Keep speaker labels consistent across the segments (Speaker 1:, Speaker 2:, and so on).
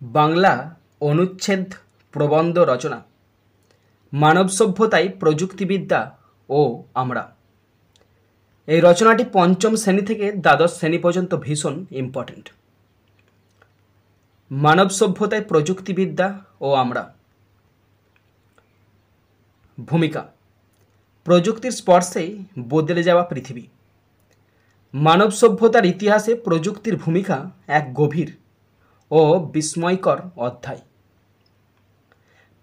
Speaker 1: বাংলা অনুচ্ছেদ প্রবন্ধ রচনা মানব সভ্যতায় প্রযুক্তিবিদ্যা ও আমরা। এই রচনাটি পঞ্চম শ্রেণী থেকে দ্বাদশ শ্রেণী পর্যন্ত ভীষণ ইম্পর্টেন্ট। মানব সভ্যতায় প্রযুক্তিবিদ্যা ও আমরা। ভূমিকা: প্রযুক্তির স্পর্শে বদলে যাওয়া পৃথিবী। মানব সভ্যতার ইতিহাসে প্রযুক্তির ভূমিকা এক গভীর ও বিস্ময়কর অধ্যায়।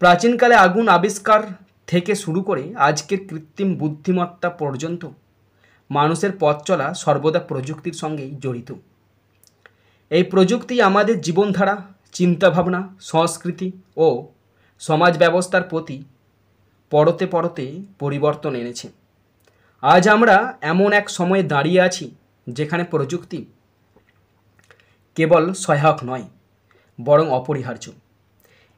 Speaker 1: প্রাচীনকালে আগুন আবিষ্কার থেকে শুরু করে আজকের কৃত্রিম বুদ্ধিমত্তা পর্যন্ত মানুষের পথ চলা সর্বদা প্রযুক্তির সঙ্গেই জড়িত। এই প্রযুক্তি আমাদের জীবনধারা, চিন্তাভাবনা, সংস্কৃতি ও সমাজ ব্যবস্থার প্রতি পরতে পরতে পরিবর্তন এনেছে। আজ আমরা এমন এক সময়ে দাঁড়িয়ে আছি যেখানে প্রযুক্তি কেবল সহায়ক নয়, বরং অপরিহার্য।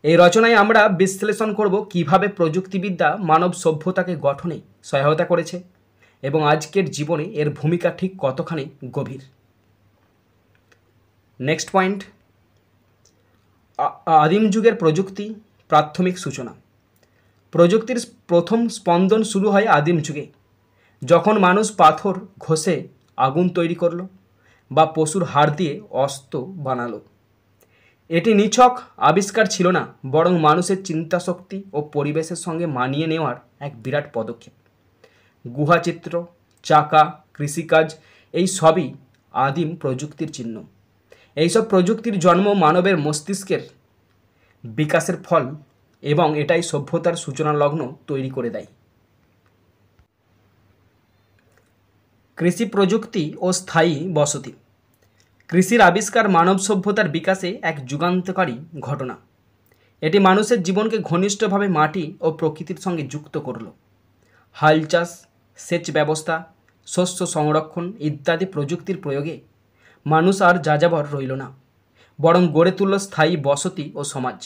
Speaker 1: এই রচনায় আমরা বিশ্লেষণ করব কিভাবে প্রযুক্তিবিদ্যা মানব সভ্যতাকে গঠনে সহায়তা করেছে এবং আজকের জীবনে এর ভূমিকা ঠিক কতখানি গভীর। নেক্সট পয়েন্ট: আদিম যুগের প্রযুক্তি প্রাথমিক সূচনা। প্রযুক্তির প্রথম স্পন্দন শুরু হয় আদিম যুগে, যখন মানুষ পাথর ঘষে আগুন তৈরি করলো বা পশুর হাড় দিয়ে অস্ত্র বানালো। এটি নিছক আবিষ্কার ছিল না, বরং মানুষের চিন্তাশক্তি ও পরিবেশের সঙ্গে মানিয়ে নেওয়ার এক বিরাট পদক্ষেপ। গুহাচিত্র, চাকা, কৃষিকাজ এই সবই আদিম প্রযুক্তির চিহ্ন। এইসব প্রযুক্তির জন্ম মানবের মস্তিষ্কের বিকাশের ফল এবং এটাই সভ্যতার সূচনা লগ্ন তৈরি করে দেয়। কৃষি প্রযুক্তি ও স্থায়ী বসতি। কৃষির আবিষ্কার মানব সভ্যতার বিকাশে এক যুগান্তকারী ঘটনা। এটি মানুষের জীবনকে ঘনিষ্ঠভাবে মাটি ও প্রকৃতির সঙ্গে যুক্ত করল। হাল চাষ, সেচ ব্যবস্থা, শস্য সংরক্ষণ ইত্যাদি প্রযুক্তির প্রয়োগে মানুষ আর যাযাবর রইল না, বরং গড়ে তুলল স্থায়ী বসতি ও সমাজ।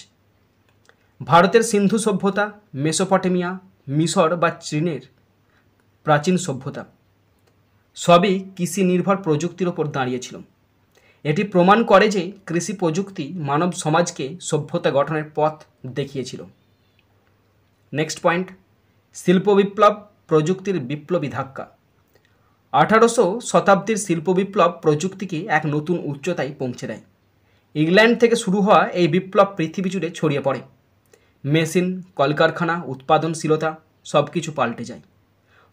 Speaker 1: ভারতের সিন্ধু সভ্যতা, মেসোপটেমিয়া, মিশর বা চীনের প্রাচীন সভ্যতা সবই কৃষি নির্ভর প্রযুক্তির ওপর দাঁড়িয়েছিল। এটি প্রমাণ করে যে কৃষি প্রযুক্তি মানব সমাজকে সভ্যতা গঠনের পথ দেখিয়েছিল। নেক্সট পয়েন্ট: শিল্প বিপ্লব প্রযুক্তির বিপ্লবী ধাক্কা। 1800 শতাব্দীর শিল্প বিপ্লব প্রযুক্তিকে এক নতুন উচ্চতায় পৌঁছে দেয়। ইংল্যান্ড থেকে শুরু হওয়া এই বিপ্লব পৃথিবী জুড়ে ছড়িয়ে পড়ে। মেশিন, কলকারখানা, উৎপাদনশীলতা সব কিছু পাল্টে যায়।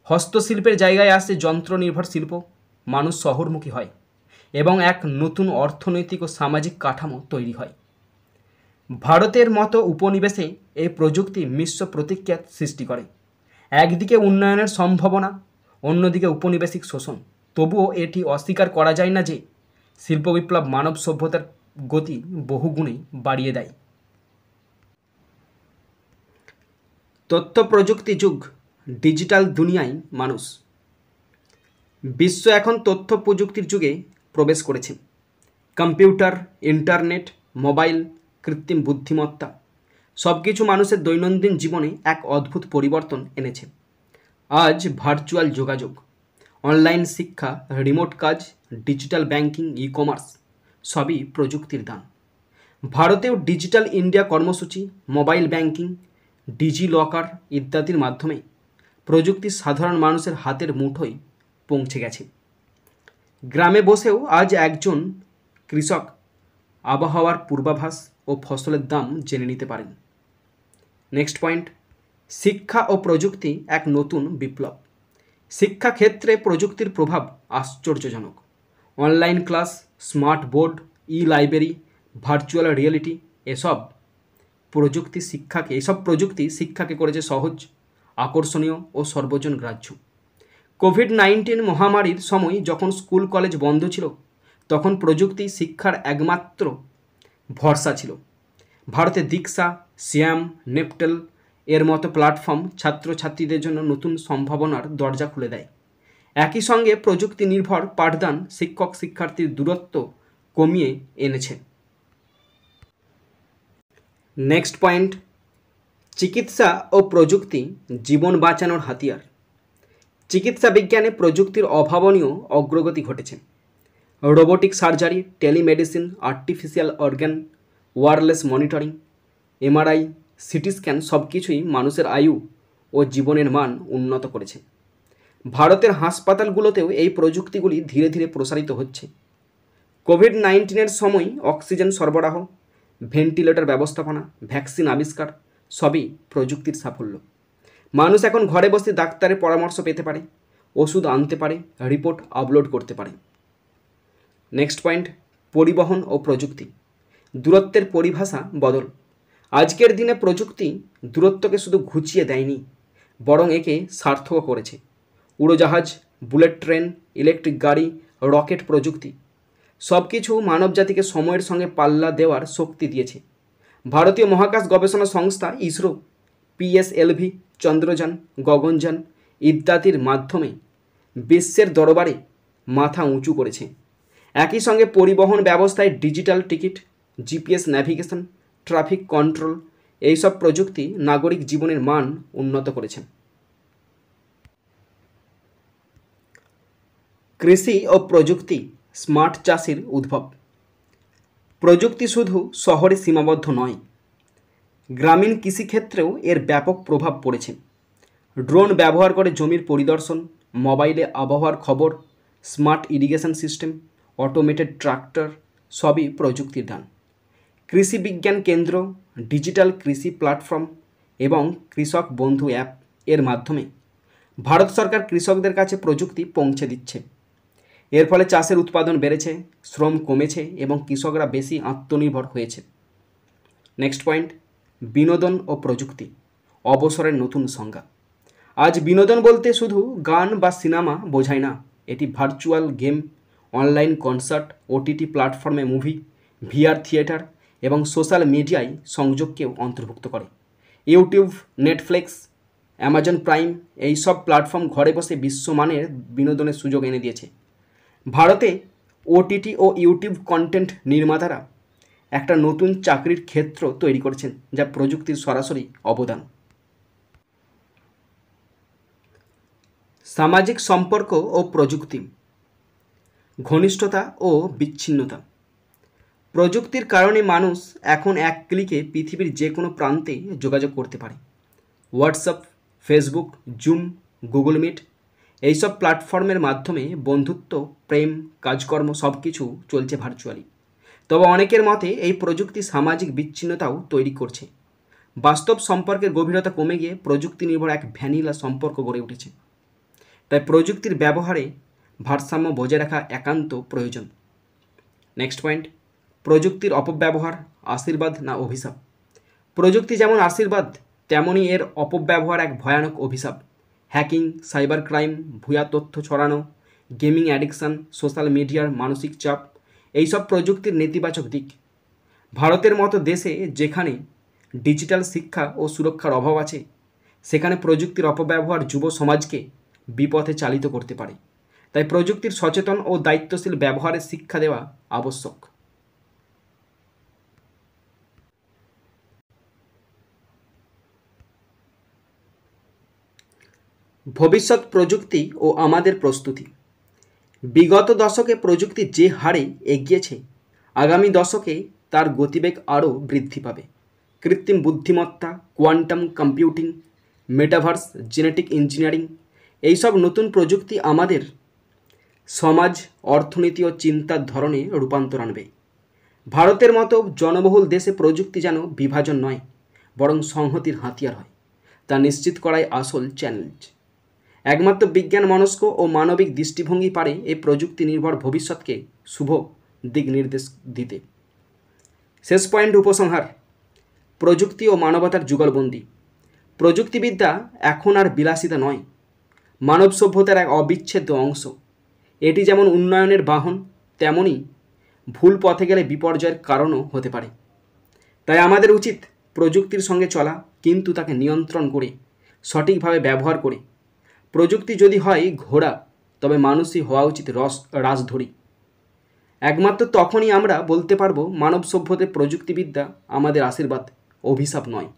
Speaker 1: হস্তশিল্পের জায়গায় আসে যন্ত্র নির্ভর শিল্প। মানুষ শহরমুখী হয় এবং এক নতুন অর্থনৈতিক ও সামাজিক কাঠামো তৈরি হয়। ভারতের মতো উপনিবেশে এই প্রযুক্তি মিশ্র প্রতিক্রিয়া সৃষ্টি করে। একদিকে উন্নয়নের সম্ভাবনা, অন্যদিকে উপনিবেশিক শোষণ। তবুও এটি অস্বীকার করা যায় না যে শিল্প বিপ্লব মানব সভ্যতার গতি বহুগুণে বাড়িয়ে দেয়। তথ্য প্রযুক্তি যুগ, ডিজিটাল দুনিয়ায় মানুষ। বিশ্ব এখন তথ্য প্রযুক্তির যুগে প্রবেশ করেছে। কম্পিউটার, ইন্টারনেট, মোবাইল, কৃত্রিম বুদ্ধিমত্তা সব কিছু মানুষের দৈনন্দিন জীবনে এক অদ্ভুত পরিবর্তন এনেছে। আজ ভার্চুয়াল যোগাযোগ, অনলাইন শিক্ষা, রিমোট কাজ, ডিজিটাল ব্যাংকিং, ই কমার্স সবই প্রযুক্তির দান। ভারতেও ডিজিটাল ইন্ডিয়া কর্মসূচি, মোবাইল ব্যাংকিং, ডিজি লকার ইত্যাদির মাধ্যমে প্রযুক্তি সাধারণ মানুষের হাতের মুঠোয় পৌঁছে গেছে। গ্রামে বসেও আজ একজন কৃষক আবহাওয়ার পূর্বাভাস ও ফসলের দাম জেনে নিতে পারেন। নেক্সট পয়েন্ট: শিক্ষা ও প্রযুক্তি এক নতুন বিপ্লব। শিক্ষাক্ষেত্রে প্রযুক্তির প্রভাব আশ্চর্যজনক। অনলাইন ক্লাস, স্মার্ট বোর্ড, ই লাইব্রেরি, ভার্চুয়াল রিয়েলিটি এসব প্রযুক্তি শিক্ষাকে করেছে সহজ, আকর্ষণীয় ও সর্বজন গ্রাহ্য। কোভিড-19 মহামারীর সময় যখন স্কুল কলেজ বন্ধ ছিল, তখন প্রযুক্তি শিক্ষার একমাত্র ভরসা ছিল। ভারতে দীক্ষা, শ্যাম, নেপটেল এর মতো প্ল্যাটফর্ম ছাত্রছাত্রীদের জন্য নতুন সম্ভাবনার দরজা খুলে দেয়। একই সঙ্গে প্রযুক্তি নির্ভর পাঠদান শিক্ষক শিক্ষার্থীর দূরত্ব কমিয়ে এনেছে। নেক্সট পয়েন্ট: চিকিৎসা ও প্রযুক্তি জীবন বাঁচানোর হাতিয়ার। চিকিৎসা বিজ্ঞানে প্রযুক্তির অভাবনীয় অগ্রগতি ঘটেছে। Robotic surgery, telemedicine, artificial organ wireless monitoring, MRI, CT scan সব কিছুই মানুষের আয়ু ও জীবনের মান উন্নত করেছে। ভারতের হাসপাতালগুলোতেও এই প্রযুক্তিগুলি ধীরে ধীরে প্রসারিত হচ্ছে। কোভিড-19 সময় অক্সিজেন সরবরাহ, ভেন্টিলেটর ব্যবস্থাপনা, ভ্যাকসিন আবিষ্কার সবই প্রযুক্তির সাফল্য। মানুষ এখন ঘরে বসে ডাক্তারের পরামর্শ পেতে পারে, ওষুধ আনতে পারে, রিপোর্ট আপলোড করতে পারে। নেক্সট পয়েন্ট, পরিবহন ও প্রযুক্তি। দূরত্বের পরিভাষা বদল। আজকের দিনে প্রযুক্তি দূরত্বকে শুধু ঘুচিয়ে দেয়নি, বরং একে সার্থক করেছে। উড়োজাহাজ, বুলেট ট্রেন, ইলেকট্রিক গাড়ি, রকেট প্রযুক্তি সব কিছু মানবজাতিকে সময়ের সঙ্গে পাল্লা দেওয়ার শক্তি দিয়েছে। ভারতীয় মহাকাশ গবেষণা সংস্থা ইসরো পিএসএলভি, চন্দ্রযান, গগনযান ইত্যাদির মাধ্যমে বিশ্বের দরবারে মাথা উঁচু করেছে। একই সঙ্গে পরিবহন ব্যবস্থায় digital ticket, GPS navigation, traffic control এইসব প্রযুক্তি নাগরিক জীবনের মান উন্নত করেছে। কৃষি ও প্রযুক্তি, স্মার্ট চাষের উদ্ভব। প্রযুক্তি শুধু শহরে সীমাবদ্ধ নয়, গ্রামীণ কৃষিক্ষেত্রেও এর ব্যাপক প্রভাব পড়েছে। ড্রোন ব্যবহার করে জমির পরিদর্শন, মোবাইলে আবহাওয়ার খবর, smart irrigation system, automated tractor সবই প্রযুক্তির দান। কৃষি বিজ্ঞান কেন্দ্র, ডিজিটাল কৃষি প্ল্যাটফর্ম এবং কৃষক বন্ধু অ্যাপ এর মাধ্যমে ভারত সরকার কৃষকদের কাছে প্রযুক্তি পৌঁছে দিচ্ছে। এর ফলে চাষের উৎপাদন বেড়েছে, শ্রম কমেছে এবং কৃষকরা বেশি আত্মনির্ভর হয়েছে। নেক্সট পয়েন্ট, বিনোদন ও প্রযুক্তি, অবসরের নতুন সংজ্ঞা। আজ বিনোদন বলতে শুধু গান বা সিনেমা বোঝায় না, এটি virtual game, online concert, OTT প্ল্যাটফর্মে মুভি, ভিআর থিয়েটার এবং সোশ্যাল মিডিয়ায় সংযোগকেও অন্তর্ভুক্ত করে। ইউটিউব, নেটফ্লিক্স, অ্যামাজন প্রাইম এইসব প্ল্যাটফর্ম ঘরে বসে বিশ্বমানের বিনোদনের সুযোগ এনে দিয়েছে। ভারতে ওটিটি ও ইউটিউব কন্টেন্ট নির্মাতারা একটা নতুন চাকরির ক্ষেত্র তৈরি করেছেন, যা প্রযুক্তির সরাসরি অবদান। সামাজিক সম্পর্ক ও প্রযুক্তি, ঘনিষ্ঠতা ও বিচ্ছিন্নতা। প্রযুক্তির কারণে মানুষ এখন এক ক্লিকে পৃথিবীর যে কোনো প্রান্তে যোগাযোগ করতে পারে। WhatsApp, Facebook, Zoom, Google Meet এইসব প্ল্যাটফর্মের মাধ্যমে বন্ধুত্ব, প্রেম, কাজকর্ম সব কিছু চলছে ভার্চুয়ালি। তবে অনেকের মতে এই প্রযুক্তি সামাজিক বিচ্ছিন্নতাও তৈরি করছে। বাস্তব সম্পর্কের গভীরতা কমে গিয়ে প্রযুক্তি নির্ভর এক ভ্যানিলা সম্পর্ক গড়ে উঠেছে। তাই প্রযুক্তির ব্যবহারে ভারসাম্য বজায় রাখা একান্ত প্রয়োজন। নেক্সট পয়েন্ট, প্রযুক্তির অপব্যবহার, আশীর্বাদ না অভিশাপ। প্রযুক্তি যেমন আশীর্বাদ, তেমনই এর অপব্যবহার এক ভয়ানক অভিশাপ। হ্যাকিং, সাইবার ক্রাইম, ভুয়া তথ্য ছড়ানো, গেমিং অ্যাডিকশান, সোশ্যাল মিডিয়ার মানসিক চাপ এইসব প্রযুক্তির নেতিবাচক দিক। ভারতের মতো দেশে যেখানে ডিজিটাল শিক্ষা ও সুরক্ষার অভাব আছে, সেখানে প্রযুক্তির অপব্যবহার যুব সমাজকে বিপথে চালিত করতে পারে। তাই প্রযুক্তির সচেতন ও দায়িত্বশীল ব্যবহারের শিক্ষা দেওয়া আবশ্যক। ভবিষ্যৎ প্রযুক্তি ও আমাদের প্রস্তুতি। বিগত দশকে প্রযুক্তি যে হারে এগিয়েছে, আগামী দশকে তার গতিবেগ আরও বৃদ্ধি পাবে। কৃত্রিম বুদ্ধিমত্তা, quantum computing, metaverse, genetic engineering এইসব নতুন প্রযুক্তি আমাদের সমাজ, অর্থনীতি ও চিন্তার ধরনে রূপান্তর আনবে। ভারতের মতো জনবহুল দেশে প্রযুক্তি যেন বিভাজন নয়, বরং সংহতির হাতিয়ার হয়, তা নিশ্চিত করাই আসল চ্যালেঞ্জ। একমাত্র বিজ্ঞান মনস্ক ও মানবিক দৃষ্টিভঙ্গি পারে এই প্রযুক্তি নির্ভর ভবিষ্যৎকে শুভ দিক নির্দেশ দিতে। শেষ পয়েন্ট, উপসংহার। প্রযুক্তি ও মানবতার যুগলবন্দি। প্রযুক্তিবিদ্যা এখন আর বিলাসিতা নয়, মানব সভ্যতার এক অবিচ্ছেদ্য অংশ। এটি যেমন উন্নয়নের বাহন, তেমনই ভুল পথে গেলে বিপর্যয়ের কারণও হতে পারে। তাই আমাদের উচিত প্রযুক্তির সঙ্গে চলা, কিন্তু তাকে নিয়ন্ত্রণ করে, সঠিকভাবে ব্যবহার করে। প্রযুক্তি যদি হয় ঘোড়া, তবে মানুষই হওয়া উচিত রাজধরী। একমাত্র তখনই আমরা বলতে পারবো মানব সভ্যতার প্রযুক্তিবিদ্যা আমাদের আশীর্বাদ, অভিশাপ নয়।